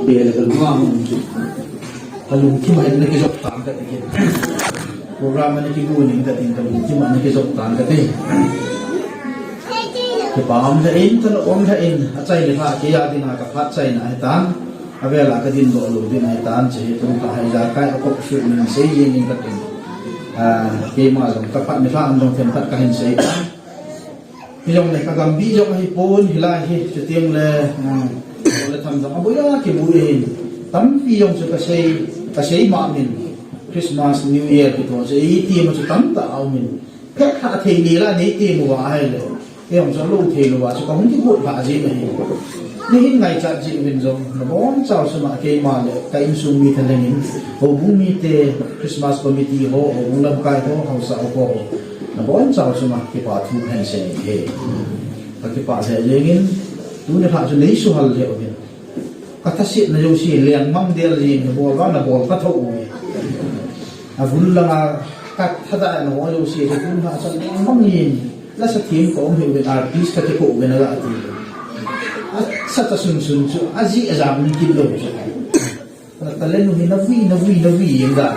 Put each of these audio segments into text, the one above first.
bela kalunga kalung kima na kisok tan ka tikin program na kigunin ka tin kalung kima na kisok tan ka tin ke pam da in tan om da in achai le tha ke ya din ka phat chai na tan avela ka din do lo din ai tan che tu ka hai ja kai ko shu min sei yin ka tin ke ma jong ka phat ni fa am jong them phat ka hin sei hi jong ne ka gam bi jong hi pon hi la hi che tiang le le tham jong abuya ke bu hin tam pi jong che ka sei ma min Christmas New Year ki to se i ti ma chu tam ta au min phek kha thei ni la nei ti mu wa hai le ke ông cho lâu thì là cho có những buổi vạ gì này nhưng ngày chặt chị mình rồi nó bón chào sự mà cái mà cái im sung mi thành hình hồ bung mi te Christmas committee hồ bung lâm kai hồ hậu sao hồ nó bón chào sự mà cái bà thu hành sẽ thế cái bà sẽ lên tu để họ cho lấy số hal liệu vậy các thắc sĩ nó dùng gì liền mong đeo gì nó bỏ vào nó bỏ phát thụ vun là các thắc đại nó dùng gì thì vun họ cho mong nhìn là sa team ko ông hiểu về artist ka ko về nó lại thì sa ta sun chu aji azam ni kin lo chu là ta lên nó vi yang da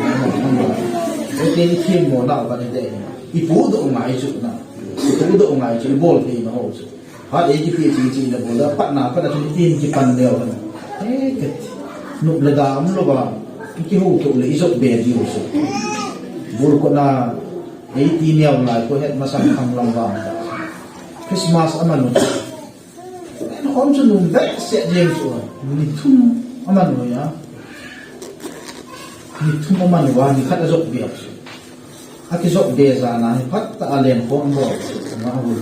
cái team mo nào cái này i pu do ngai chu na pu do ngai chu bol thì nó ho chu ha e ji pi ji là bol da pat na pa da chu team ji pan leo na cái nụ là da am lo ba ki ho to le isok be ji chu bol ko na ấy đi neo lại có hết mà sang thằng lòng vàng Christmas âm anh nó không cho nung vẽ sẽ riêng rồi mình thun âm anh rồi á mình thun âm anh rồi mình khát là dọc việc cái dọc đề ra này phát ta liền con bò nó hồi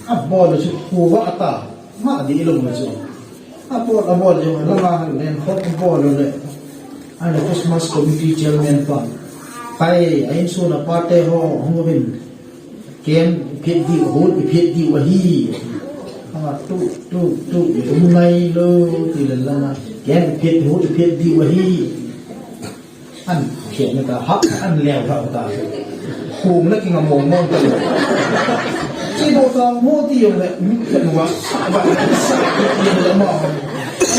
nó bò là chụp phù vã ta mà đi luôn rồi chứ bò là dùng nó liền hot bò rồi đấy anh là Christmas committee chairman toàn cái anh số là party ho không có kem phiết đi hốt phiết đi và hi tu hôm nay lơ thì là kem phiết hốt phiết đi và hi ăn chuyện người ta hấp ăn lèo vào ta hùm nó kinh ngầm mồm mồm tận chỉ bộ tao mua tiền này thật quá vậy tiền là mỏ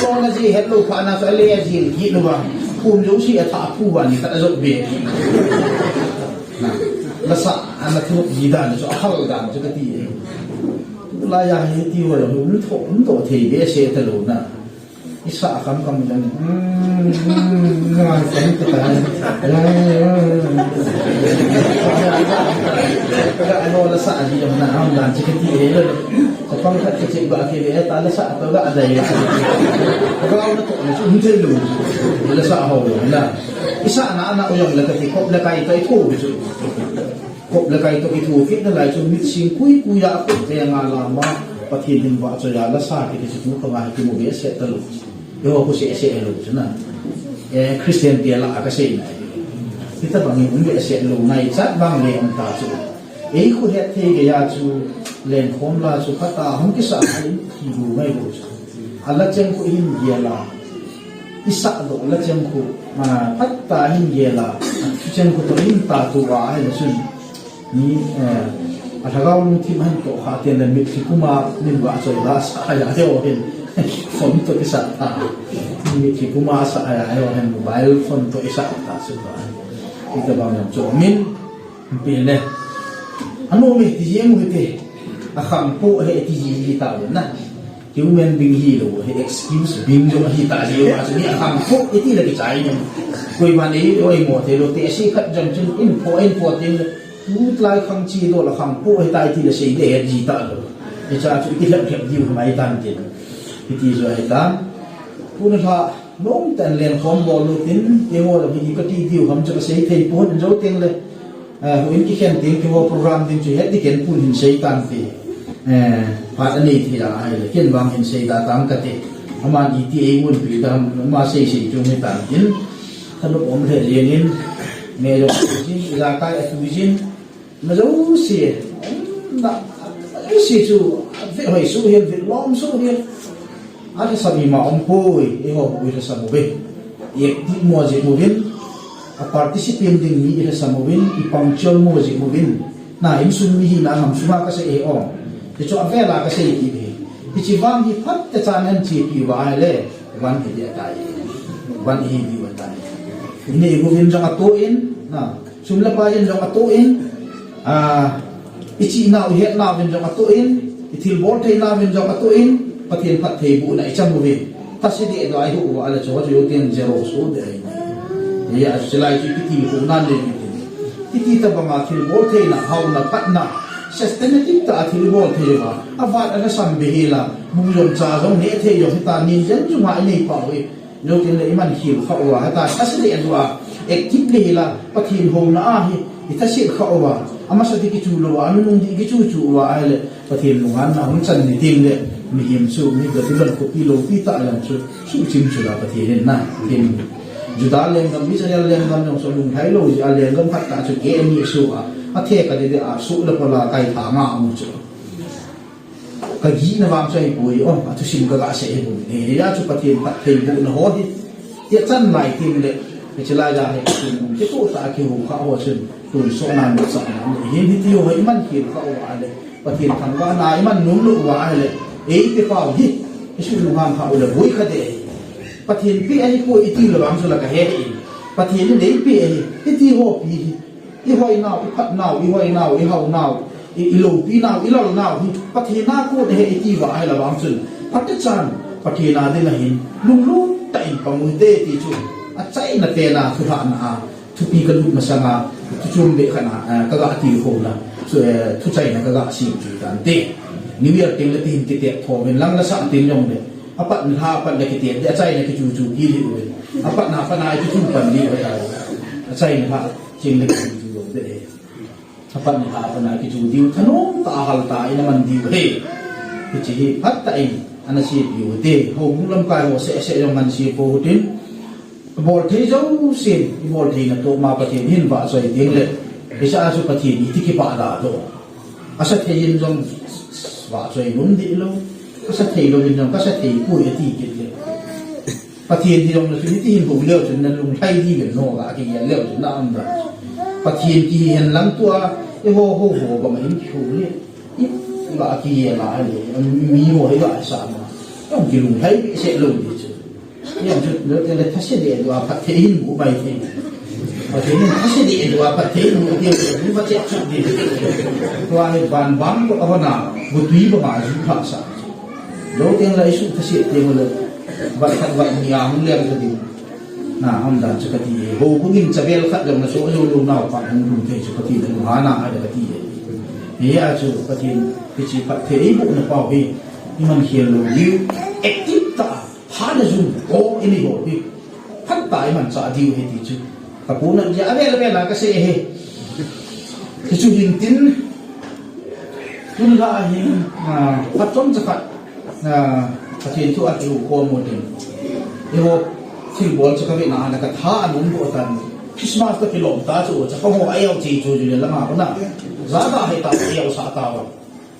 lo là gì hết luôn phải là phải lấy gì gì nữa hùm giống gì thả phu vào thì ta rộng về là sợ anh là thuộc gì đàn cho hao đàn cho cái gì là ya hết tiêu rồi nó thổ thì bé xe thật luôn nè cái sợ khăm khăm cho ngoài cái anh nói là sợ gì mà nào đàn cho cái gì đấy rồi không thật cái chuyện gọi kia bé ta là sợ tôi gạ đầy cái ông nó thổ nó cũng chơi lùn là sợ hầu là cái sợ nó dùng là cái cột là cái thủ chứ cột là cái thủ kết nó lại cho mít xin cúi cúi đã cột về ngà làm mà và thiên hình vợ cho là sợ cái chuyện không ai cái một bé sẽ tận lục yêu cô sẽ lục chứ nè Christian tiền là cái gì này kita bangi umbe se lo nai chat bang le am ta chu ei khu het the ge ya chu len khom la chu khata hum ki sa ai ki bu mai bo chu ala chen ko hin ye la isa do ala chen ko ma pat ta hin ye la chen ko to hin ta tu wa ai la sun ni athagau nu thi man to ha ten le mi ki kuma nin wa so la sa ya de o hin phone to ki sa ta mi ki kuma sa ya ai o hin mobile phone to isa ta su ba kita bangun jomin pilih anu meh tijem gitu akampu he tiji tahu na human being hilo he excuse being jo hita dia maksudnya akampu itu lagi cahaya koi mani oi mo te lo te si khat jam chin info tin tu lai khang chi do la akampu he tai ti le sei de ji ta lo e cha chu ti lap lap diu mai tan tin ti zo he tan pun ha nông tận liền khom bò lụt tin tiếng hoa là vì cái ti tiêu không cho cái xây thay bốn dấu tiếng lên huyện cái khen tiếng cái hoa program tiếng chỉ hết đi khen phun hình xây tan thì phát anh ấy thì là ai là khen vang hình xây đã tăng cái thế mà đi thì muốn bị đam mà xây chung người ta tin thân lúc ông thể liền in nghe rồi chính là cái chính mà dấu xì đã xì chú việc hỏi số hiện việc lõm số hiện ada sabi ma ompoi eho ira samobin ek ti moje movin a participant ding ni ira samobin I punctual moje movin na insun mi hi na ham suma ka se e on te cho avela ka se ki be ti chi wang hi phat te chan an chi pi wa le วันที่จะตายวันที่ดีวันตายini gubin jang atuin na sumla pa yan jang atuin ichi na uhet na bin jang atuin itil bol thai na bin jang atuin pathian phat thei bu na icham bu tasidi do ai hu wa ala cho yo ten zero so de ya silai chi piti ko nan de piti ta ba ma til bol thei na hau na pat na systematic ta til bol thei ba avat ana sam be hila bu yom cha jong ne thei yo ta nin jen chu ma nei pa we yo tin le iman khil kha wa ta tasidi adwa actively hila pathin ho na a hi itasi kha wa ama sa di ki chu lo wa anu nung di ki chu chu wa ale pathin lungan na hung chan ni ting le mi him su mi ga ti ban ko pi lo pi ta lam chu su chim chu la pathin na tin juda leng gam mi sa leng gam jong so lung thai lo ji a leng gam khat ta chu ke mi su a the ka de a su la pala kai tha ma mu chu ka gi na wang sai pui o a tu sim ka ga se bu e ya chu pathin pat thei bu na ho hi ya chan lai tim le ke chila ja he ke to ta ke hu kha ho chen tu so nan sa na hin hi ti ho hi man ki kha o ale pathin thang wa na i man num lu wa ale e te pa hi isu lu han kha o le bui kha de pathin pi ai ko i ti lo wang so la ka he i pathin ne pi ai i ti ho pi i hoi nau i phat nau i hoi nau i hau nau i lo pi nau i lo nau hi pathina ko de he ti wa ai la wang chun phat chan pathina de la hin lung lu ta in pamu de ti chu a chai na te na thu ha na thu pi ka lu ma sanga thu chum be khana ka ga ti ho la so thu chai na ka ga si chu dan te new year ting la tin ti te tho ben lang la sa tin yong de apat na ha pat la ki te de chai na ki chu chu ki li we apat na pa na ki chu pan ni wa ta a chai na ha jing le ki chu yong de apat na ha pa na ki chu diu thanom ta hal ta ina man diu he ki chi phat ta in ana si diu de ho bung lam kai ho se yong man si po tin bol thei zo sin bol thei na to ma pathin hin ba soi ding le isa asu pathin ti ki pa da do asa thei yin jong wa soi nun di lo asa thei lo yin jong ka sa thei pu ti ki le pathin ti jong na su ti hin bu le chun na lung thai di be no ga ki yan le chun na am da pathin ki hen lang tua e ho ho ho ba ma hin khu le i ga ki ya la le mi ho he ga sa ma yong ki lung thai be se lo di yang tu le thase de dua pat thein bu bai the pathin thase de dua pat thein bu dia bu ba che chu de tua he ban bang ko avana bu tui ba ma ju kha sa lo teng la isu thase de mo le ba khat ba ni ya hum le ka di na ham da chu ka ti ho bu ngin chabel khat jong na so lo lo na pa hum lu the chu ka ti lu ha na ha da ka ti ye ya chu pathin ti chi pat thein bu na pa hi ni man hian lo liu active ta hana zu ko ini ho hi phat tai man cha diu he ti chu ka pu na ja ave ave la ka se he ti chu hin tin tun la hin phat chom cha khat na pathin thu at lu ko mo tin e ho thil bol cha ka ve na ka tha anum bo tan Christmas ta kilom ta chu cha ko ho ai au chi chu ju le ma ko na za da he ta ai au sa ta wa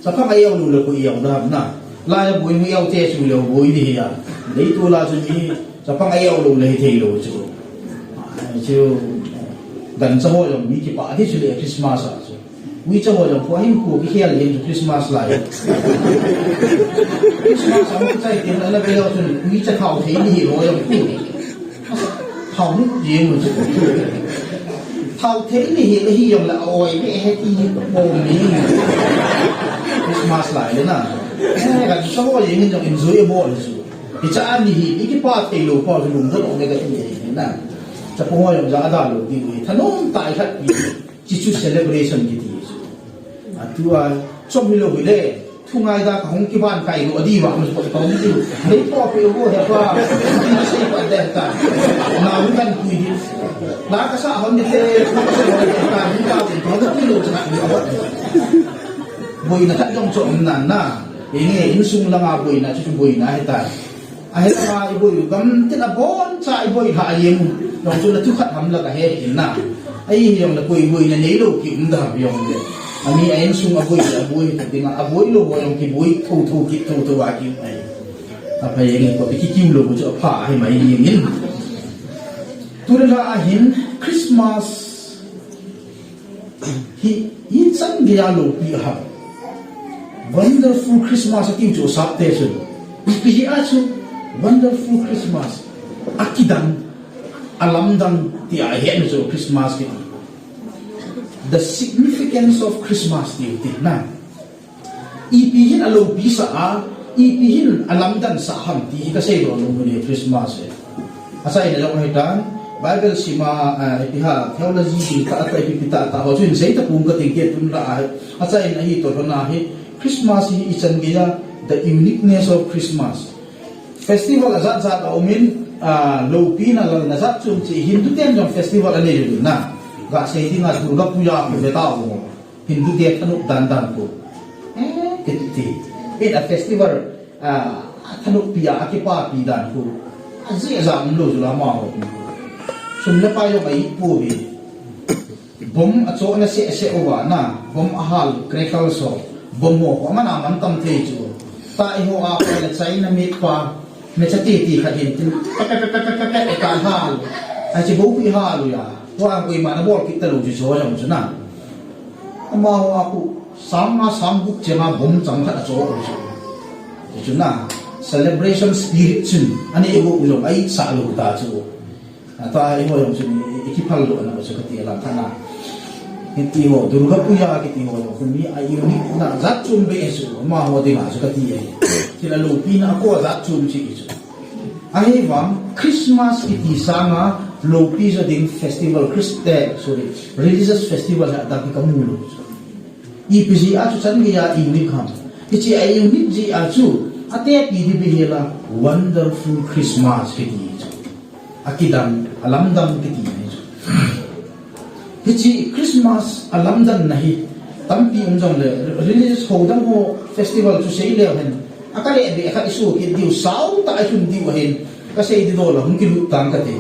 sa ka ai au lu le ko ai au da na la ya bui mi au che chu le bui di ya lấy tu la cho mi cho phang ai au lấy thầy lo chứ gần cho họ rồi mi cái bà thì chơi Christmas à chứ mi cho họ rồi phải hiểu cái kia là hiện Christmas lại Christmas sao không chạy tiền là bây giờ cho mi cho thảo thấy gì rồi rồi thảo gì mà chứ thảo thấy gì là hy vọng là ôi cái hết gì bồn mi Christmas lại đấy nè gần cho họ gì hiện trong enjoyable chứ thì cha anh thì cái pa thầy lô pa thì lùng rất ổn định cái gì nè, cha phong hoa yong giá đa lô đi về, thanh nông tại khách chỉ chút celebration cái gì, tu trong lô về đây, thu ngay ra không cái ban cái lô đi vào mình phải đi, lấy pa phải vô hay pa, đi xây phải đẹp ta, nào cũng cần quy định, lá cái xã hội như thế, không có sự hội ta chúng ta thì có rất nhiều lô chẳng hạn như vậy, là khách trong chỗ nàn na, nghe in sung là ngà bùi na chứ bùi na hay ta. Ai là ibu gam tin abon cha ibu ha yeng dong chu la thu khat ham la ka he in na ai yong la koi bui na nei lo ki um da yong de ami ain sung abui ti nga abui lo yong ki bui thu ki wa ki ai apa yeng ko ki ki lo chu pha ai mai yeng in tu la a hin Christmas hi yin sang ge ya lo pi ha wonderful Christmas ki chu sa te chu pi a chu wonderful Christmas akidang alamdang ti ahen so Christmas ki the significance of Christmas ti na ipihin alo bisa ipihin alamdan sa hamti kasi do no ni Christmas asay na lang hitan Bible sima ipiha theology ka at ipipita ta ho sin sei ta pung ka tingket tun ra asay na hi to na hi Christmas hi isan giya the uniqueness of Christmas festival azat zat aumin lo pina la nazat chum chi Hindu tian jong festival ani ri na ga sei ding a Durga Puja ko beta mo Hindu tian thanu dan ko kiti in a festival thanu pia akipa pi dan ko azi azam lo jula ma ho sum na pa yo mai pu bi bom acho na se owa na bom ahal crackle so bom mo ko mana man tam the chu ta i ho a ko la chai na mit pa me chati ti kha hin tin e ka hal a chi bo pi halu ya wa ko ma na bol ki ta lu ji so yong chu na ama wa ku sama sambuk chema bom chang kha cho ko chu na celebration spirit chun ani ego ulo ai sa lu ta chu ta i ho yong chu ni ikipal lo na chu ka ti la kana Kiti ho Durga Puja kiti ho kumi ayuni na zat chum be esu ma ho de ma chu ka ti ai kila lo pina ko zat chum chi ki chu ai wang Christmas kiti sanga lo pi zo ding festival religious festival da ki kamulo I piji a chu chan gi ya unique ham kichi ai unique ji a chu ate pi di behela wonderful Christmas kiti akidam alamdam kiti Hichi Christmas alamdan nahi tampi umjong le religious hodang ho festival chu sei le hen akale be akha isu ki diu sau ta ai hun diu hen ka sei di do la hun ki lu tang ka te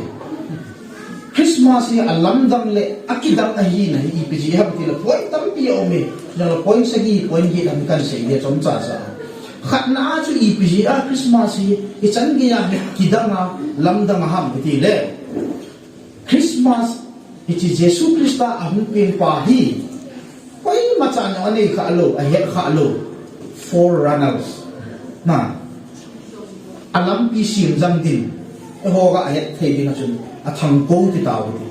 Christmas hi alamdam le akidam ahi nahi I piji hab ti la point tampi o me na la point sagi point hi am kan sei le chom cha sa khat na chu I piji a Christmas hi I chan gi ya kidanga lamdang ham ti le Christmas Ichi Jesu Krista ahun pin pahi koi macam ani kha alo ahet kha alo forerunners na alam pi sim jam din ho ga ahet thei din chun athang ko ti taw ti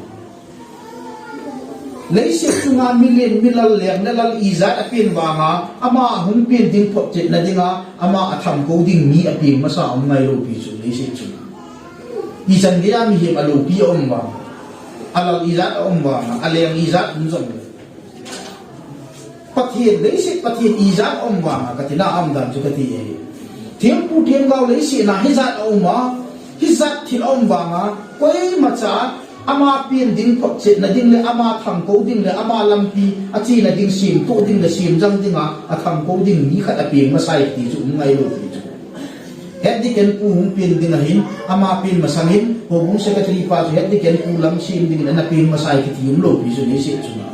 leise chunga million milal leng na lal izat apin wa nga ama hun pin din phot chet na dinga ama athang ko ding mi apin masa om ngai ro pi chu leise chunga izan ge mi he alo pi om wa alal izat omba aleng izat unjong pathian leisi pathian izat omba katina amdan chu kati e thiampu thiamgau leisi na hizat omba hizat thil omba nga koi macha ama pin ding phok che na ding le ama thang ko ding le ama lampi achi na ding sim to ding le sim jang dinga a thang ko ding ni khat aping masai ti chu ngai lo ti chu Hedi ken pu hum pin ding hin ama pin masangin ho bung secretary pa chu hedi ken pu lam sim ding na pin masai ki tium lo pi chu ni se chu na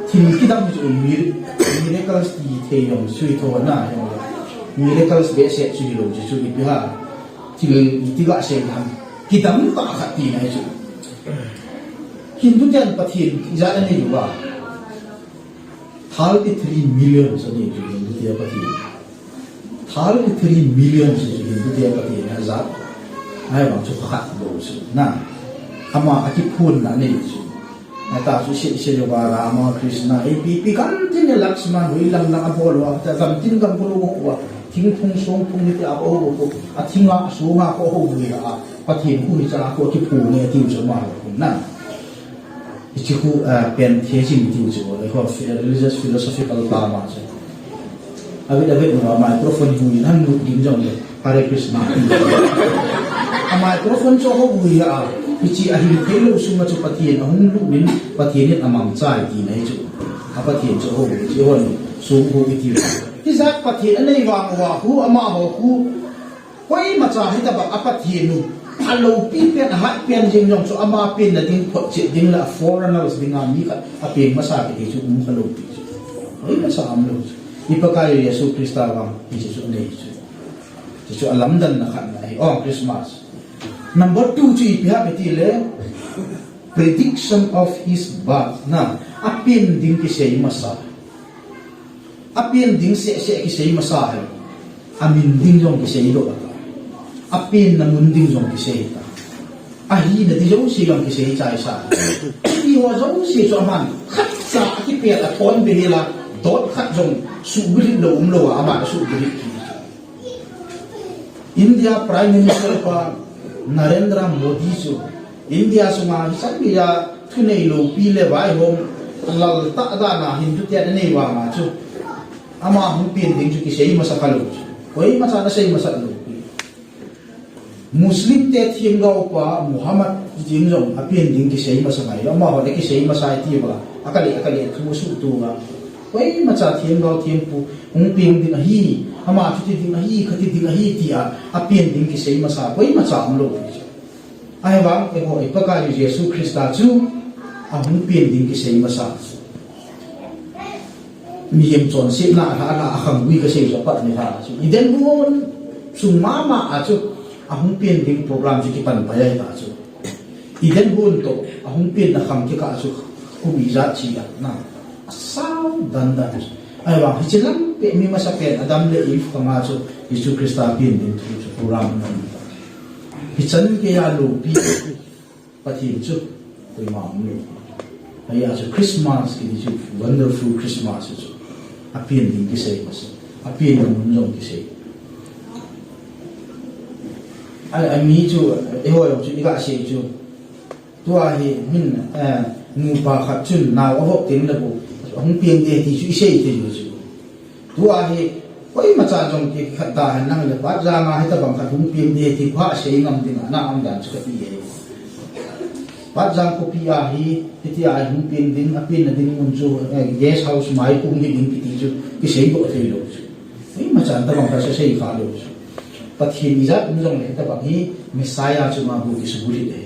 thin ki dam chu miracles ti the yom sui tho na miracles be se chu lo chu bi ha til ti ga se ham ki dam ta kha ti na chu Hindu jan pathin ja ani yu ba 33 million so ni chu Hindu dia pathin 33 million Hindu dia pathin na za ai bang chu khat lo chu na ama akipun na ni chu ta su se yo ba Rama Krishna pi kan tin Lakshman hui lang lang abol wa ta gam tin gam ko wa thing thung song phung ni ta bo bo a thinga su nga ko ho hui a pathin hu ni cha ko ki pu ne ti chu ma ko na ichi ku pen the jin ti chu le ko religious philosophical ta ma chu Abe no microphone hui nan nu dim jong le Hare Krishna a microphone cho ho hui a ichi a hin pelo suma chu pathian ahung lu min pathian ni amang chai ti nei chu a pathian cho ho chi hon su ho ti ti zat pathian nei wa hu ama ho hu koi ma cha hi ta ba a pathian nu alo pi pen ha pen jing jong chu ama pen na ding phot chi ding la foreigners ding a mi ka a pen ma sa ti chu mu alo pi chu oi ma sa am lo ipakai Yesu Krista wa ti chu nei chu alam dan na khan ai oh Christmas Number 2 chu ipia betile prediction of his birth na apin ding ki sei masa apin ding se ki sei masa hai amin ding jong ki sei do ata apin na munding zong kiseta ahi na di zong silang kisei chai sa di ho zong si zo man khat sa ki pe a ton benila dot khat zong subri lo lo ama subri India Prime Minister pa Narendra Modi jo India suma sabiya thunei lo pi le vai hom lal ta da na hindu te nei wa ma chu ama hum pin ding chu kisei masakalo koi ma sa na sei masakalo Muslim te thiem gao pa Muhammad jing jong apien ding kisei masamai ama ho le kisei masai ti ba akali thu su tu ga koi ma cha thiem gao thiem pu hum pin ding hi ama chu ti ding hi khati ding hi ti a apien ding kisei masa koi ma cha am lo ai ba ke ho ipaka Yesu Krista chu a hum pin ding kisei masa mi yem chon se na ha khang wi ka sei so pat ni ha chu iden bon sung mama a chu ahung pin ding program ji ki pan bayai ta chu iden bon to ahung pin na kham ki ka chu ku bi za chi na sao dan ai ba hichilam pe mi masa pe adam le if ka ma chu Yesu Krista pin ding chu program na hichan ke ya lo pi pati chu koi ma mu ai ya chu Christmas ki chu wonderful Christmas chu apin ding ki sei mas apin mun jong ki sei ai mi chu e ho chu iga sei chu tua hi min nu pa khat chun na wa tin la bu hong pieng de ti chu sei te chu tua hi koi ma cha jong ki khat da han nang le ba za ma hai ta bang khat hong pieng de ti pha sei ngam ding na am dan chu ka pi e ba jang ko pi a hi ti ai hong pieng ding apin na ding mun chu guest house mai kum gi ding ti chu ki sei bo the lo chu ei ma cha ta bang ka sei kha lo chu pathin izat nong le ta bang hi messiah chu ma bu ki su buli de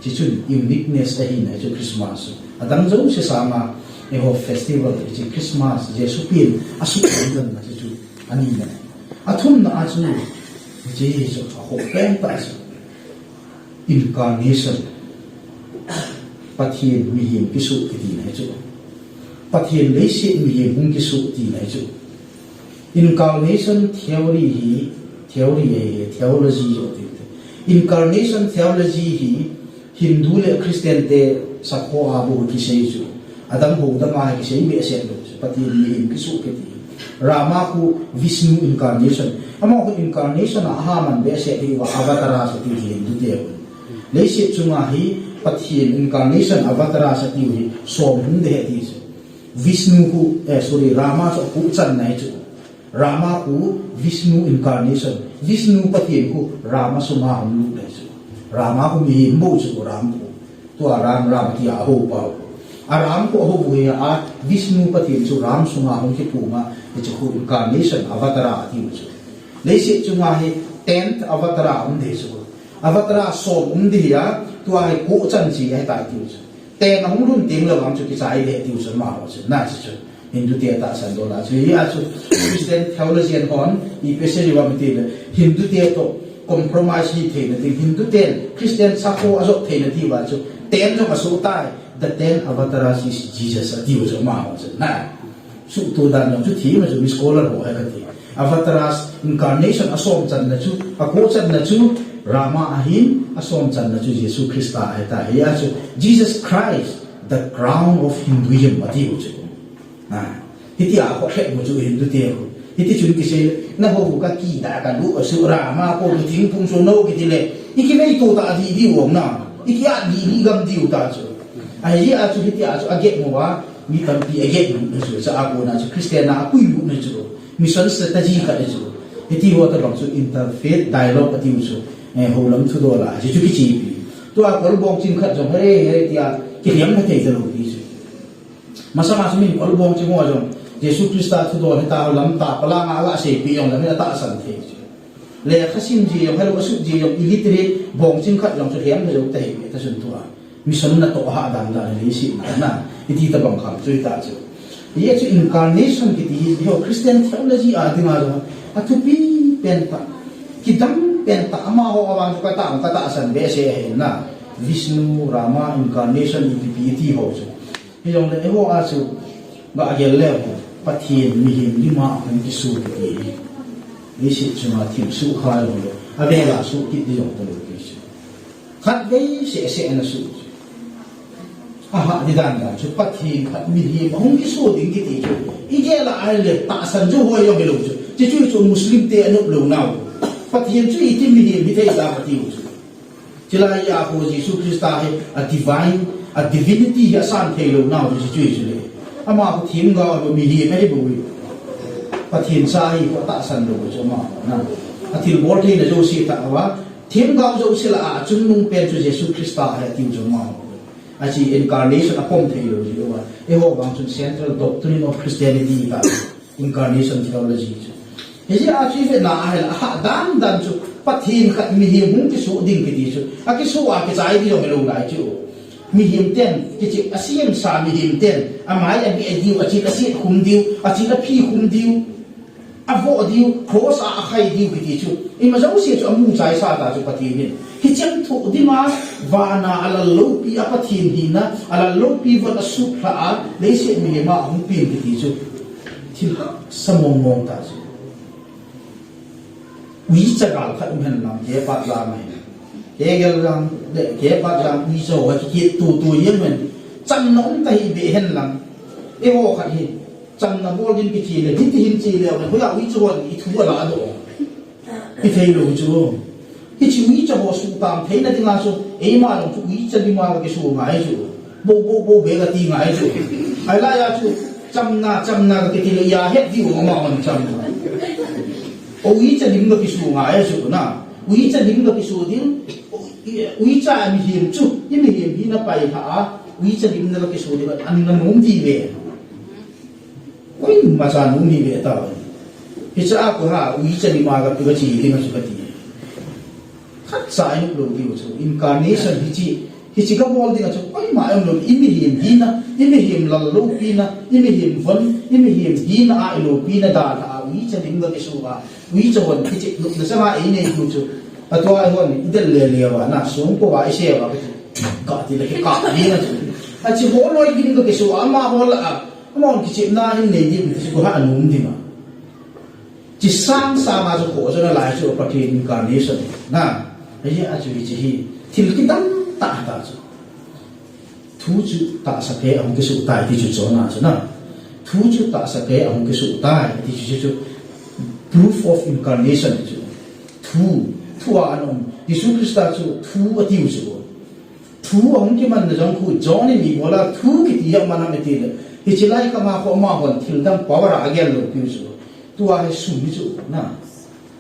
chi chu uniqueness a hi na chu Christmas adang zo se sama e ho festival chi Christmas Jesu pin asu dan na chu ani na athum na chu Jesu ho pen pa chu incarnation pathin mi him ki su ki di na chu pathin le se mi him hung ki su ti na chu incarnation theology incarnation theology hi Hindu le Christian te sakho abu ki sei chu adam ho da ma ki sei be se lo pati ni ki su ke ti Rama ku Vishnu incarnation ama ku incarnation a ha man be se ri wa avatara sa ti Hindu te le se chu ma hi pati incarnation avatara sa ti hi som hun de ti Vishnu ku Rama so ku chan nai chu Rama ku Vishnu incarnation Vishnu patien ku Rama suma hum lu le chu Rama ku mi mo chu Ram ku to Ram ti a ho pa Ram ku ho bu ya Vishnu patien chu Ram suma hum ki pu ma chu ku incarnation avatara ti chu le se chu ma he 10th avatara de chu avatara so de ya to ai ko chan chi ai ta ti chu te na hum run ting lo am chu ki sai de ti chu ma ho chu na chu Hindu te ta san do la chu ya chu Christian theologian on especially wa mti Hindu te to compromise hi the na Hindu te Christian sakho azo the na ti wa chu ten jo aso tai the 10 avatars is Jesus ati jo ma ho chu na su to dan no chu thi ma chu scholar ho ha ti avatars incarnation asom chan na chu ako chan na chu Rama ahin asom chan na chu Jesus Christa ai ta ya chu Jesus Christ the crown of Hinduism ati chu hiti a ko khe mo chu Hindu te ko hiti chun ki se na ho ka ki da ka lu su Rama ko ting pung so no ki ti le iki nei to ta di wo na iki a di gam di ta chu ai ji a chu hiti a chu a get mo wa mi kan pi a get no chu sa a ko na chu Christian na ku yu na chu mission strategy ka chu hiti ho ta bang chu interfaith dialogue ati chu ho lam thu do la ji chu ki chi pi to a ko bong chin khat jong he ti a ki riam ka te lo ti chu masa min ol bong chi mo jong Yesu Krista thu do ta lam ta pala nga la se pi yong la ta san the le khasim ji yong halo su ji yong illiterate bong chin khat jong chu hiam jo te ta sun tu a mission na to ha dan da le si na iti ta bang kham chu ta chu ye chu incarnation ki ti ho Christian theology a dinga jo a tu pi pen ta kidam pen ta ama ho awang ka ta san be se he na Vishnu Rama incarnation iti ho chu yong le ho a chu ba agel le pathin mi him lima an ki su ti lý sự chúng ta tìm sự khai rồi à về là sự kịp đi học rồi cái sự khát cái sẽ là sự à đi đàn đàn chút bắt thì khát mi hi không cái số định cái gì chứ ý nghĩa là ai lệ tạ sản cho hồi cái lâu chứ chứ chú Muslim te anh lâu nào bắt thì chú ý tìm mi hi mi thấy là bắt thì chứ là ya hồ Jesus Christ hay a divine a divinity ya san thấy lâu nào chứ chú lệ à mà có thiên ngao mi hi mấy bùi bắt thiên sai có tạ sản lâu chứ mà na à thiên bổn thì là dấu sĩ tạ wa thiên ngao dấu sĩ là chúng nung pen cho Jesus Christ hay tiêu cho mà achi incarnation apom thei lo ji wa eho bang chun central doctrine of Christianity ka incarnation theology chu he achi ve na ha dan chu pathin khat mi hi hung ki su ding ki ti chu a ki su a ki chai di lo me lo lai chu mi him ten ki chi asiem sa mi him ten amai a bi a diu achi a si khum diu achi la phi khum diu avo diu cross a khai diu ki ti chu ima zo si chu amu chai sa ta chu pathin ni hi chang thu di ma và na ala lopi apathin hi na ala lopi va asupha a leise mi ma hung pin ki chu thil samong mong ta chu wi chagal khat men lam ke pa la mai ke gel ram de ke pa ram wi so wa ki tu yen men chang nom ta hi be hen lam e ho khat hi chang na bol din ki chi le hin hin chi le ho ya wi chuan i thu la do i thei lo chu hi chi wi cha ho su tam thei na dinga so e ma lo chu wi cha di ma ke su ngai chu bo be ga ti ngai chu ai la ya chu cham na ke ti le ya het di ho ma on cham o wi cha dim ga ki su ngai chu na wi cha dim ga ki su din wi cha mi him chu i mi him hi na pai ha wi cha dim na ki su di an na nom di ve oi ma cha nom di ve ta hi cha ko ha wi cha di ma ga ki ga chi di ma chu ka ti khát sai lúc đầu điều chứ incarnation hi chỉ có bol đi là chứ ôi mà em luôn im hiểm hi na lâu pi na im hiểm vẫn im hiểm hi na ai lâu pi na đà là quý cho những người cái số mà quý cho mình hi chỉ lúc đó sao mà ý này điều chứ à tôi ai hơn ít lề và na xuống có vài xe và cái thì là cái cọt đi là chứ à chỉ bố nói cái số mà bố là mà cái chuyện na hi này đi thì có hạn đúng thì mà chỉ sang sa mà cho khổ cho nó lại cho phát triển incarnation na ấy à chú ý chỉ thì cái đắng tạ ta chứ thú chữ tạ sa cái ông cái sự tài thì chú cho na chứ na thú chữ tạ sa cái ông cái sự tài thì chú proof of incarnation chứ thú anh ông Jesus Christ chú thú ở tiêu chứ thú ông cái mình là giống khu John này gọi là thú cái gì mà làm cái gì thì chỉ lại cái mà họ mà còn thì đang bảo ra cái lo tiêu chứ tu ai sum hi chu na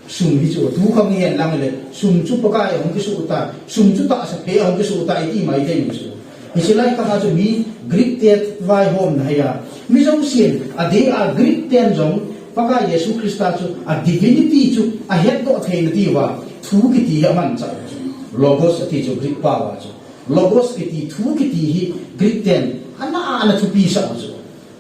sum hi chu tu kham ni lang le sum chu pa kai hong ki su ta sum chu ta sa phe hong ki su ta i mai dei chu hi silai ka ha chu mi greek te vai hom na ya mi jong sin a de a greek ten jong pa ka yesu christa chu a divinity chu a het do thein ti wa thu ki ti ya man cha logos ti chu greek pa wa chu logos ki ti thu ki ti hi greek ten ana thu pi sa chu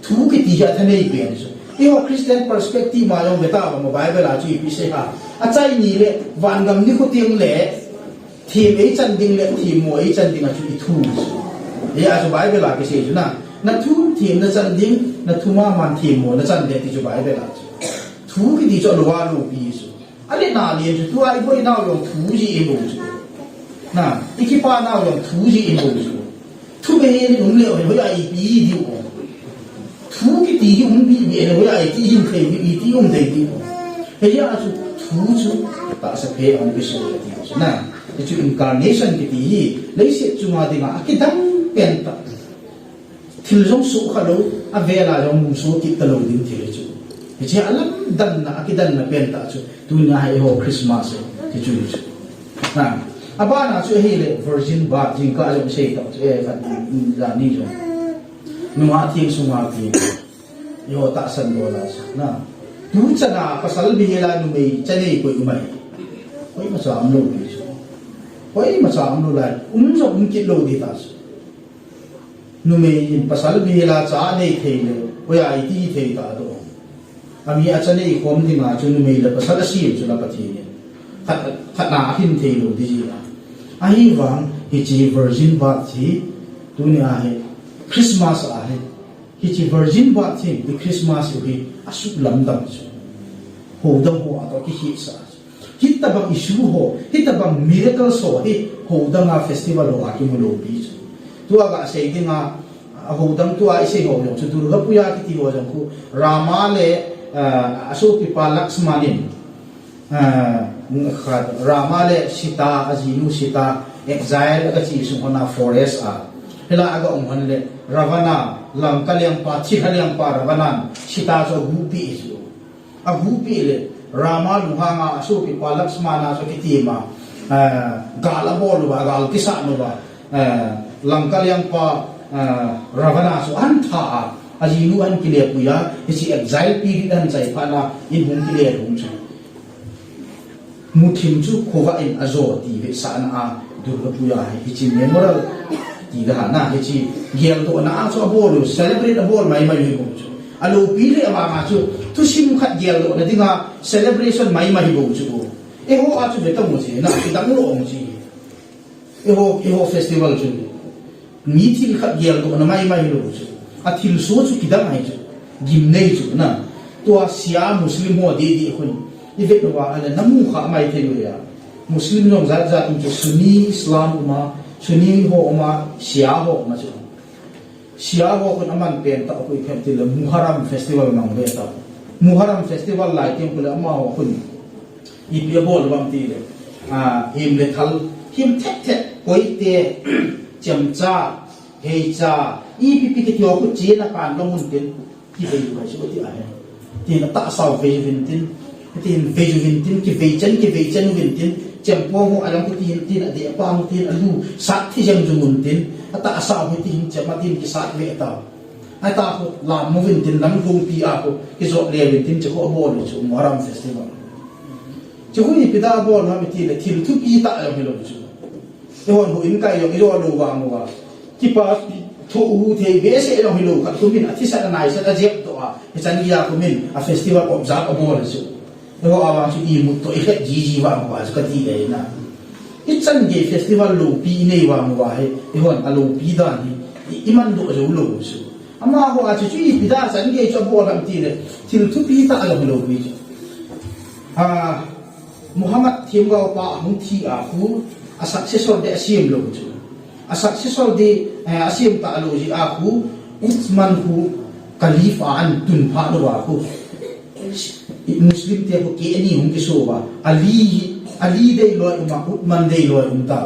thu ki ti ya thanei pe chu yêu Christian perspective mà ông người ta vào một Bible là chỉ bị sai ha, à trái nhị lệ vạn gầm đi có tiếng lệ, thì mấy chân đinh lệ thì mỗi chân đinh là chỉ thu, thì à cho Bible là cái gì chứ na thu thì na chân đinh na thu mà thì mỗi na chân lệ thì cho Bible là thu cái gì cho loa lô pi chứ, anh ấy nào liền chứ thu ai bơi nào dùng thu gì em dùng chứ, na iki pa nào dùng thu gì em dùng chứ, thu về thì đúng liệu thì ai pi đi thu cái tí ông bị nhẹ rồi ai tí hình thể bị tí ông thấy tí thế giờ chú thu chú ta sẽ thấy ông cái số tí na cái chú incarnation cái tí lấy sự chúng ta thì mà cái đắng bền ta thì giống số khá lâu à về là giống một số kít lâu đến thế chú cái chứ lắm đần là bền ta chú tu nhà hay hồ Christmas cái chú na à ba na chú hay là virgin ba chính có giống xây tạo chú ấy phải là ní rồi nua thiên sung ha thiên yo ta san bola na tu chana pasal bihela nu mei chane koi ma sa amlo bi koi ma sa amlo la so kit lo di ta nu mei pasal bihela cha nei thei le koi ai ti thei ta do ami a chane khom di ma chu nu mei la pasal si chu la pathi ni khat na hin thei lo di ji la ai wang hi chi virgin ba thi tu ni a he Christmas ahe hi chi virgin ba thing the Christmas hi asuk lam dam chu ho dang ho ato ki hi sa hit ta bang issue ho hit ta bang miracle so hi ho dang a festival ho a ki mulo bi tu aga sei dinga ho dang tu ai sei ho yo chu durga puya ki ti ho jang ku rama le aso ki pa laksmanin rama le sita ajinu sita exile ka chi su hona forest a hela aga umhan le ravana langkalyang pa chihalyang pa ravanan sita so gupi su a gupi le rama luhanga aso ki pa laksmana so kitima gala bol ba gal kisa no ba langkalyang pa ravana so antha ajinu an kile puya isi exile period an chai phana in hung kile hung chu muthim chu khowa in azo ti ve sana a durga puya hi chi memorial ti ga na hi chi gel to na so bol celebrate bol mai mai hi chu alo pili ama ma chu tu sim khat gel do na dinga celebration mai mai bo chu e ho a chu beta mo chi na ti dang lo mo chi e ho festival chu ni thil khat gel do na mai mai lo chu a thil so chu kidang ai chu gim nei chu na to sia muslim ho de di khun i vet no wa ala namu kha mai the lo ya muslim jong zat zat chu sunni islam ma sunni ho ma sia ho ma chu sia ho kun aman pen ta ko ikhem til muharram festival mang be ta muharram festival lai tem kula ma ho kun i pia bol bam ti le him le thal him thek thek koi te cham cha hei cha i pi pi ke tio ku chi na kan lo mun tin ki be yu ba chu ti a ti na ta sau ve vin tin tin ve ju vin tin ki ve chen vin tin cham po ho alam ku tin tin a de pa mu tin alu sat thi jang ju mun tin ata asa ho tin chama tin ki sat ve ta ata ko la mu vin tin lam hung pi a ko ki zo le vin tin chu ko bo lo chu muharram festival chu hu ni pida bo na mi ti le thil thu pi ta lo lo chu e hon ho in kai yo i lo lo wa mo wa ki pa thu u the ve se lo hi lo ka tu min athi sa na isa da jep to a e chan ya ko min a festival of za ko bo lo chu e ho awa chu i mu to i kha ji ji wa mo wa ka ti le na i chan ge festival lo pi nei wa mo wa he e hon a lo pi da ni i man do zo lo chu ama ho a chu i pi da chan ge cho bo lam ti le thil thu pi ta lo lo pi chu Muhammad Thimgau pa hung thi a khu a successor de asim lo chu a successor de asim ta lo ji a khu Uthman hu khalifa an tun pha do wa khu muslim te ko ke ani hung ki so ba ali dei lo ma Uthman dei lo ta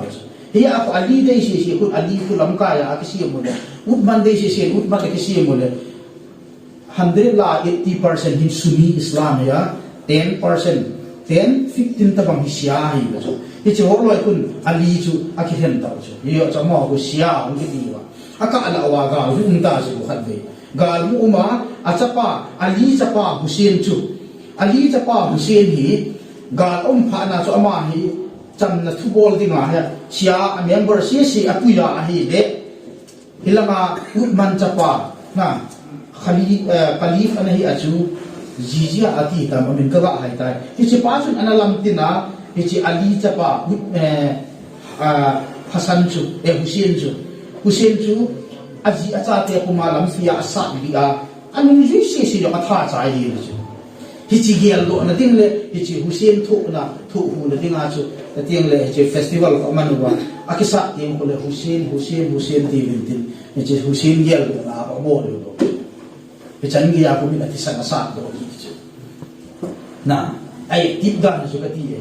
he a ko ali dei se ko ali ku lam ka ya ki si mo le Uthman dei se Uthman ke si mo le 100 la 80% hin sunni islam ya 10-15 tabang siya hi so ichi ho loi kun ali chu akhihen ta chu yo chamo ko siya ang ki diwa aka ala wa ga ju ta su khat ve gal mu uma achapa ali chapa Hussein chu ali chapa Hussein hi gal pha na chu ama hi cham na thu bol dinga ha siya a member si apuya hi de hilama Uthman chapa na khalif anahi achu jijia ati ta min ka ga hai tai ichi pasun analam tina ichi ali chapa Hasan chu Hussein chu aji acha te kuma lam sia asa bi a anung ji si yo atha cha yi chu hichi gel do na ding le hichi Hussein thu hu na dinga chu na ting le hichi festival ko manuwa akisa ting ko le Hussein ti bin tin hichi Hussein gel do na ba bo do chan gi ya ko min ati sa do na ai tip ga na su ka ti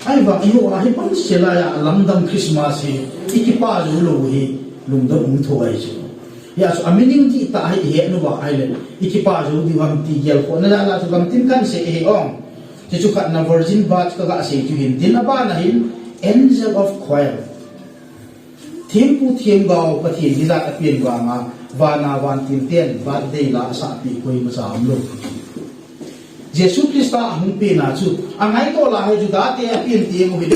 ai ba ai ho ai pan sela ya lamdam Christmas hi ikipa lo hi lungdam tho ai chu ya so amining ti ta ai he no ba ai le ikipa di wam ti gel ko na la chu gam tin kan se he ong che chu khat na virgin batch ka ga se chu hin tin na ba na hin angel of choir thim gao pa thi gi za ta pien ga ma wana wan tin ten ba de la sa pi koi ma sa am lo Jesus Christa hung pe na chu angai to la he juda te apien ti mo hi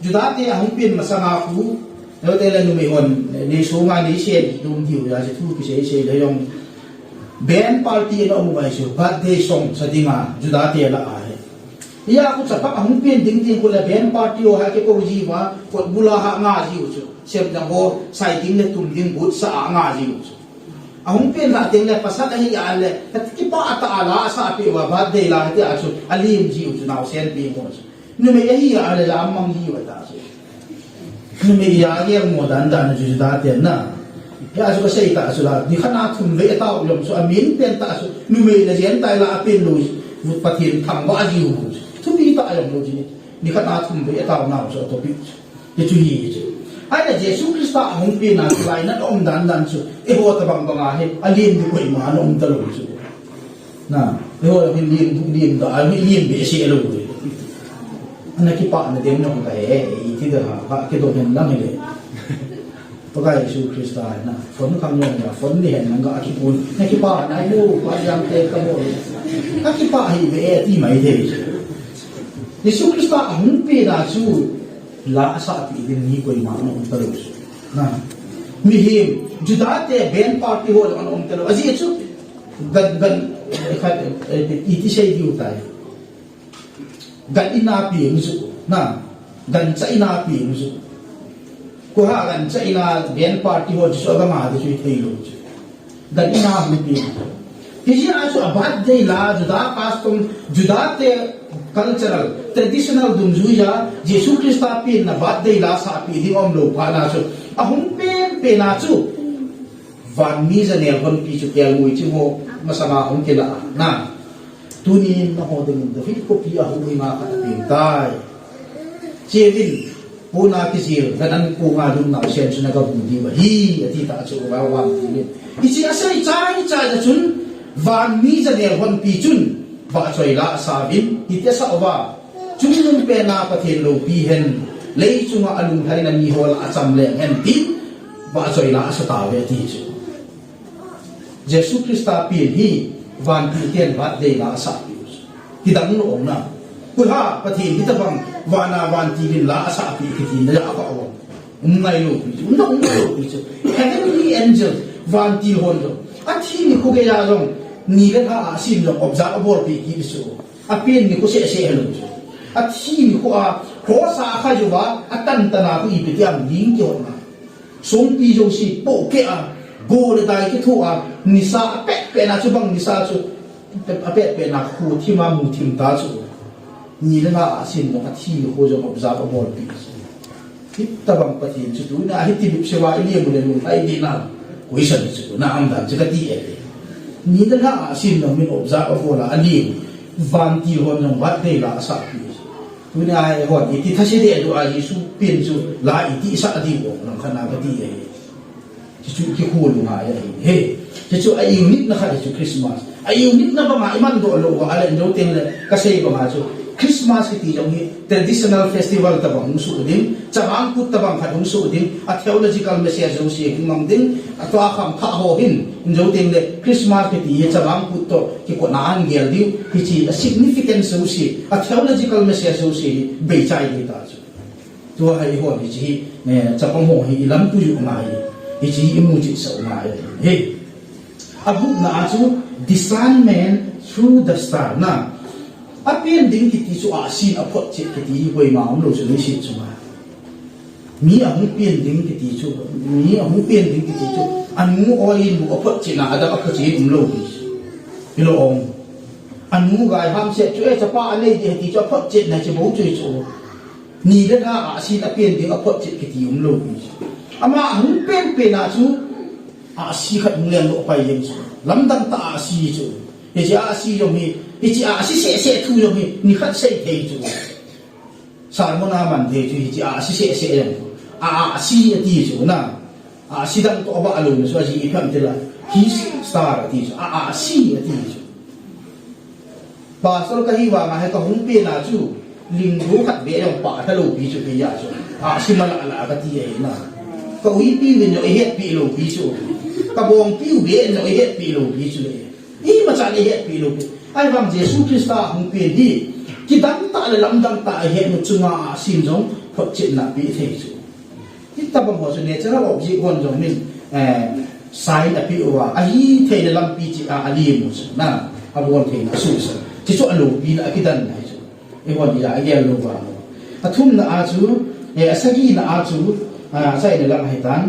juda te hung pin masanga ku no te la nu me hon ni so nga ni se dum diu ya se thu ki se le yong band party no mo mai so birthday song sa dinga juda te la a he ya ku cha pa hung pin ding ku la band party o ha ke ko ji wa ko bula ha nga ji chu sem jang ho sai ding le tum ding but sa nga ji chu ahong pen la teng le pasat a hi ale ki pa ata ala sa pi wa ba de la ti a chu alim ji u naw sen pi mo nu me hi ale la mang hi wa ta chu nu me ya ye mo dan dan ju da te na ya chu ka sei ta chu la di khana thum ve ta u lom chu amin pen ta chu nu me la jen tai la pen lu vu pathin thang wa ji u thu bi ta ayam lo ji ni khana thum ve ta na chu to pi ye chu hi chu ai là Jesus Christ ahong pi na lai na om dan dan chu e ho ta bang bang a he alin di ko ma no om ta lo chu na e ho hin lim da ai lim be si elo ri ana ki pa na dem no ka e ti da ha ke do hen lam he le to ga Jesus Christ na phon kham no ya phon ni hen nga ki pun na ki pa na yo pa yang te ka mo na ki pa hi be e ti mai the Jesus Christ ahong pi na chu la sa pi din ni koi ma no talo na mi him judate ben party hol on talo aji chu gan khat iti sei di utai gan ina pi musu na gan cha ina pi musu ko ha gan cha ina ben party hol so ga ma de chu thei lo chu gan ina mi pi hiji asu abad dei la juda pastum judate cultural traditional dumjuya Jesus Christ pin na bat dei la sa pi di om lo pa na chu ahum pen pe na chu van mi za nel kon pi chu kel mui chu mo masama hum ke la na tunin na ho ding da fit ko pi ahum ma ka pin tai chevin puna ki sir ganan ku nga dum na sen chu na ka bu di ba hi ati ta chu ba wa ti ni chi asai chai da chun van mi za nel kon pi chun ba choi la sa bin ite sa wa chung lung pe na pathin lo pi hen lei chunga alung hai na mi hol acham le hen tin ba choi la sa ta ve ti chu Jesus Christ pi hi van pi ten ba de la sa pi ki dang no na ku ha pathin ki ta bang wana van ti din la sa pi ki ti na ya ka wa ngai lo pi chu no lo pi chu heavenly angel van ti hol lo a thi ni ku ge ya jong ni le ha sin lo observable pi ki su a pin ni ko se hello a thi ni ko a ho sa kha ju ba a tan ta na ku i pi tiam ling jo na song pi jo si po ke a go le dai ki thu a ni sa pe na chu bang ni sa chu a pe na khu thi ma mu thim ta chu ni le ha sin lo a thi ho jo observable pi ki ta bang pa thi chu tu na hi ti bi se wa i le mu le lu ai di na ko i sa ni chu na am da chu ka ti e ni da ha sin no min observe of la ali van ti hon no wat de la sa pi tu ni ai hon ti tha se de do a ji su pin su la i ti sa di bo no khana ka ti e chu ki khu lu ha ya he chu ai unit na kha chu Christmas ai unit na ba ma iman do lo wa ala no ten ka sei ba ma chu Christmas ki ti jong hi traditional festival ta bang su din chawang put ta bang khadung su din a theological message jo si ngam din atwa kham kha ho hin jo tin le Christmas ki ti chawang put to ki ko na an gel di ki chi a significance jo si a theological message jo si be chai di ta chu to hai ho ni chi ne chapang ho hi lam tu yu ma hi chi imu chi so ma he abu na chu discernment through the star na apien ding ki ti chu a sin a phot che ki ti hoi ma om lo chu ni sin chu ma mi a hung pien ding ki ti chu mi a hung pien ding ki ti chu an mu o in bu a phot che na ada ka chi um lo bi lo ong an mu gai ham se chu e cha pa nei di ti chu phot che na che bo chu chu ni da ha a sin a pien ding a phot che ki ti um lo bi ama hung pen pe na chu a si khat mu len lo pai yeng chu lam dang ta a si chu e cha a si yo mi ichi a si se thu yo ni khat sei thei chu sar mo na man the chu ichi a si se yo a si ti chu na a si dang to ba alo so ji i pham te la his star ti chu a si ti chu ba so ka hi wa ma he ka hung pe na chu ling ru khat be yo pa tha lo bi chu bi ya chu a si ma la ka ti e na ka wi pi ni no e het pi lo bi chu ka bong pi be no e het pi lo bi chu le i ma cha ni het pi lo ai bang Jesus Christ hung pi di ki dang ta le lam dang ta he mu chunga sim jong phot chin na pi the chu ki ta bang ho so ne cha ba ji gon jong min sai na pi wa a hi the le lam pi chi a ali mu na a bon the na su sa chi chu a lo pi na ki dan na chu e hon ya ya lo ba a thum na a chu e asagi na a chu sai le lam hai tan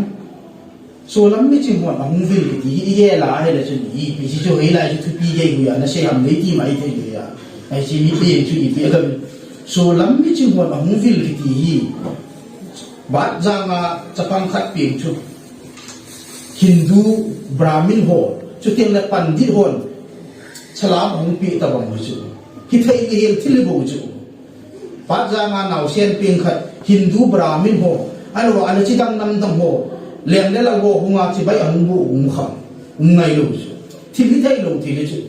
so lam mi chim hon ahung vil ki ye la he la chu ni pi chi chu he la chu pi ge gu ya na se ham nei ti mai the gu ya ai chi ni pi chu pi ga so lam mi chim hon ahung vil ki hi bat janga chapang khat pi chu Hindu Brahmin ho chu tiang na pandit hon chalam hong pi ta bang chu ki thei ki hel thil bo chu bat janga naw sen ping khat Hindu Brahmin ho alo ala chi dang nam dang ho leng le la ho hunga chi bai ang bu kham ngai lo chu thil hi thei lo thil chu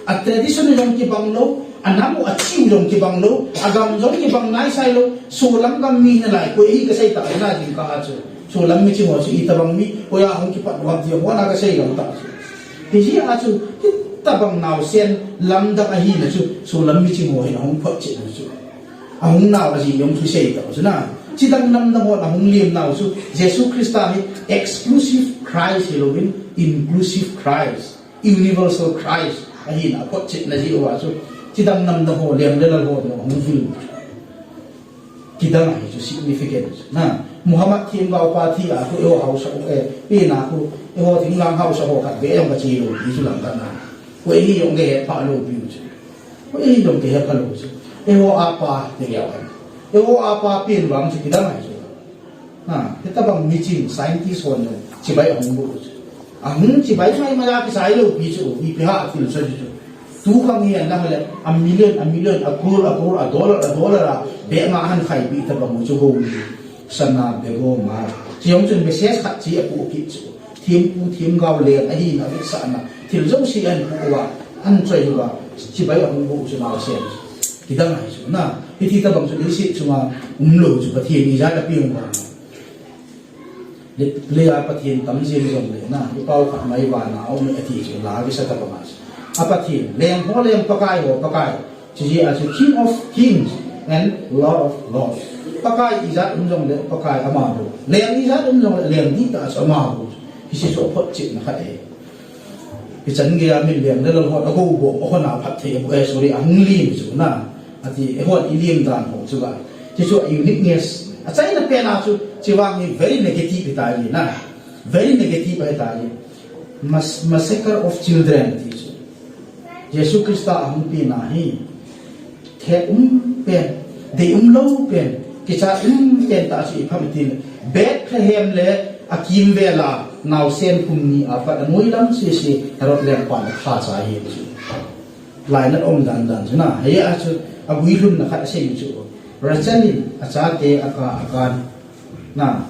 a tradition jong ki bang lo anamu a chiu jong ki bang lo agam jong ki bang nai sai lo so lam gam mi na lai ko hi ka sai ta na jing ka chu so lam mi chi ho chi ta bang mi o ya hong ki pat wa ti ho na ka sai lam ta chu hi a chu ta bang naw sen lam da a hi na chu so lam mi chi ho hi hong phot chi chu a hong naw a ji yong chu sai ta chu na chi dang nam na ho na hong lim naw chu Jesus Christ hi exclusive Christ Halloween inclusive Christ universal Christ a hi na phot chi na ji wa chu chi dang nam na ho lem le la ho na hong vil ki dang hi chu significant na Muhammad thiên vào pa thi à ku eo hau sa pe na ku eo thing lang hau sa ho khat be yong ka chi lo ni chu lang kan na ku e hi yong ge pa lo bi chu ku e hi yong ge ka lo chu eo a pa te ya eo a pa pin wang chi dang ai chu na te ta bang mi chi scientist hon no chi bai ong bu chu a hun chi bai sai ma ya ki sai lo bi chu bi pi ha ti lo chu tu khang hi na hale a million a crore a dollar be ma han khai bi ta bang chu ho sana bego ma chiong chun message khat chi apu ki chu thim gaw le a hi na sa na thil zo si an pu wa an choi wa chi bai ang bu chu na se ki dang hai chu na hi thi ta bang chu si chu ma lo chu pa thi ni ja la pi ma le a pa thien tam jin jong le na ni pau khat mai wa na au me a thi chu la gi sa ta pa ma a pa thien leng ho leng pa kai ho pa kai chi ji a chu king of kings and lord of lords pakai izat umjong le pakai ama bu leng izat umjong le leng di ta sama bu hi se so phot chit na kha e hi chan ge ya min leng le lo ho ko bo ko na phat the bu e sorry ang li chu na ati e ho i lim dan ho chu ga chi chu uniqueness a chai na pe na chu chi wang ni very negative ta ni na very negative ta ni massacre of children ti chu Jesus Christ ang pi na hi the pen de lo pen kita pen ta si phamitin Bethlehem le akim vela naw sen kumni apa anoi lam si rot le pa kha cha hi chu lai na om dan na he a chu agui lun na kha se chu rachanin acha te aka akan na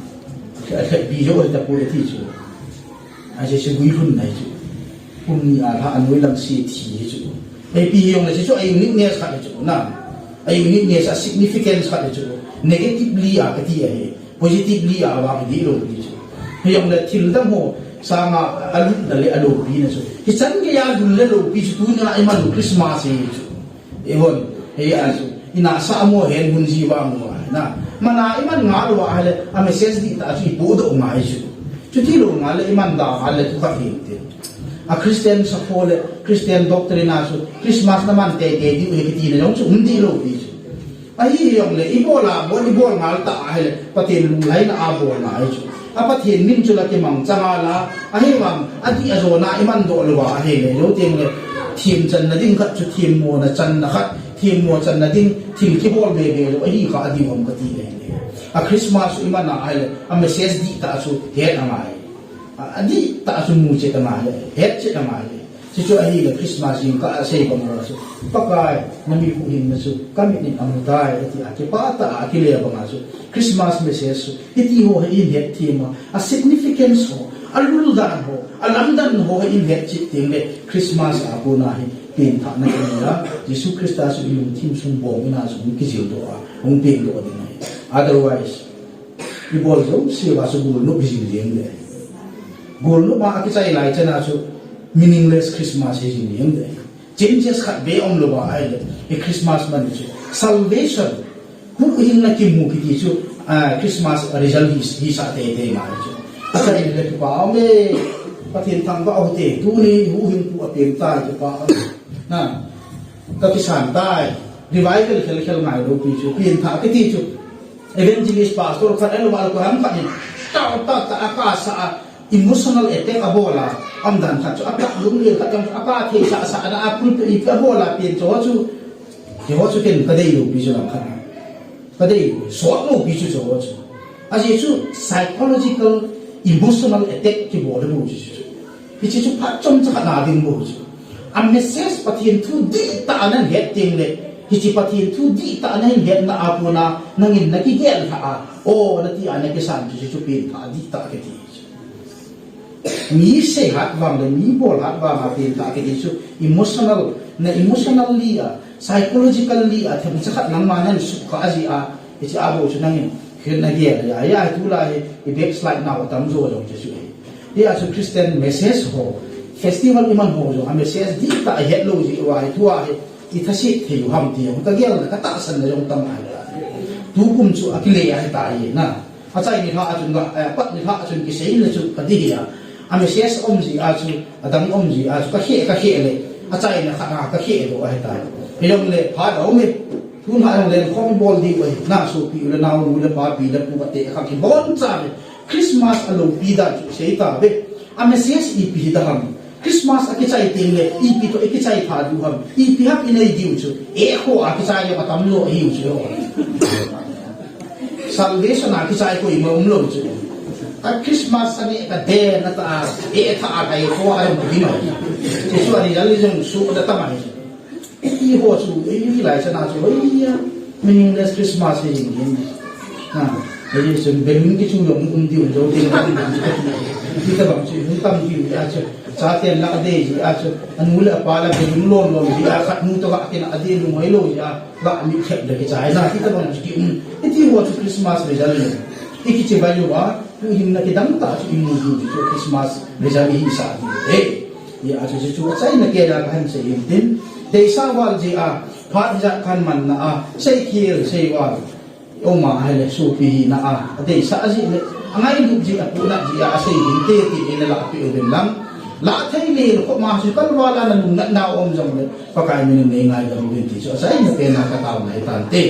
bi jo ta pu ti chu a se gui lun nai chu kumni a ha anoi lam si thi chu e pi yong le chu ai ni ne kha chu na ai uniqueness a significance kha chu negatively a kati ai positively a wa di lo di chu yong le thil da mo sama alu da le alo bi na chu hi chan ge ya dul le lo bi chu tu na ai ma lu Christmas e chu e hon he a chu ina sa mo hen hun ji wa mo na mana iman nga lo wa le a message di ta chi bo do ma ai chu ti lo nga le iman da ha le tu kha hi te a Christian sa pole Christian doctrine na so Christmas naman te di u hekiti na yong chu undi lo bi chu ai yong le ibola bo ngal ta hele patin lu lai na abo na ai chu a patin min chu la ke mang changa la a he wang adi a zo na iman do lo wa he le lo teng le thim chan na ding khat chu thim mo na chan na khat thim mo chan na ding thim ki bol be be lo ai kha adi hom ka ti le a Christmas iman na hele a message di ta chu he na mai adi ta su mu che ta ma le het che ta ma le si chu ai le Christmas yin ka sei ba mo su pakai na mi pu hin na su ka mi ni am dai ati a ke pa ta a ke le ba ma su Christmas message su iti ho he in het thema a significance ho a lul dan ho a lam dan ho he in het chi ting le Christmas a bu na hi pin tha na ni la Jesus Christ su ilum thim sum bo ina su ki jil do a hong pin do de na otherwise i bol zo si ba su bu no bi jil le gol no ba ki chai lai chana chu meaningless Christmas is in him there changes khat be om lo ba ai le Christmas man chu salvation hu hin na ki mu ki chu Christmas result hi sa te ma chu asa ni le pa me pathin thang ba au te tu ni hu hin pu apem ta chu pa na ka ki san dai revival khel ngai ro pi chu pin tha ki ti chu evangelist pastor khat alo mal ko ram khat ni ta akasa emotional attack abola amdan khat chu apla lung le khat jong apa the sa na apul pe abola pin cho chu ke ho chu ken kadai lu bi chu lam khat kadai so no bi chu cho chu aje chu psychological emotional attack ki bo le bu chu bi chu phat chom cha na ding bu chu a message pathin thu di ta nan het ting le ki pathin thu di ta nan het na apuna nangin na ki gel ha o na ti ana ke san chu pin tha di ta ke ti mi se hat wang le mi bol hat wang a pin ta ke ti chu emotionally psychologically a them cha nang ma nan su ka ji a ti a bo chu nangin khen na ge ya tu la e backslide now tam zo lo chu he a chu Christian message ho festival iman ho jo a message di ta het lo ji wa tu a i thasi the yu ham ti ta gel ka ta san na jong tam ai tu kum chu akile ya ta ye na a chai ni tha a chun ga pat ni tha a chun ki sei le chu ka di ya a message om ji a chu adang om ji a chu ka he le a chai na kha na ka he do ai ta he long le pha do me tun ha long le khom bol di we na so pi le na lu le pa pi le pu ba te kha ki bon cha Christmas alo pi da chu sei ta be a message i pi da ham Christmas a kichai ting le i pi to e kichai tha du ham i pi hap in ai diu chu e kho a kichai ya patam lo hi chu salvation a kichai ko i mo lo chu a Christmas ani ka de na ta e tha a kai kho a ro di no che su ani yali jong su da ta mai i ho chu e ni lai sa na chu oi ya meaningless Christmas e yin na e je ben ki chu lo di jo ding di ta bang chu tam ki ya chu sa tiền là đây gì à chứ anh muốn là ba là cái đúng luôn rồi thì à khát muốn tôi gặp cái là đây đúng mấy lối à gặp bị khép được cái trái ra thì các bạn chỉ cái thì hoa cho Christmas bây giờ này cái chỉ bao nhiêu ba cứ hình là cái đám ta chỉ im đi cho Christmas bây giờ đi sa đi đấy ya à chứ chú sai là cái là cái sẽ im tin để sao vào gì à phát ra khăn mình là à xây kia xây vào ông mà hay là số phi na à để sao gì ngay lúc gì à phụ nữ gì à xây hình thế thì là lại bị ổn lắm la thai le ko ma su kal wala na nung na om jong le pa kai min ne ngai ga rin ti so sai na pe na ka taw na itan te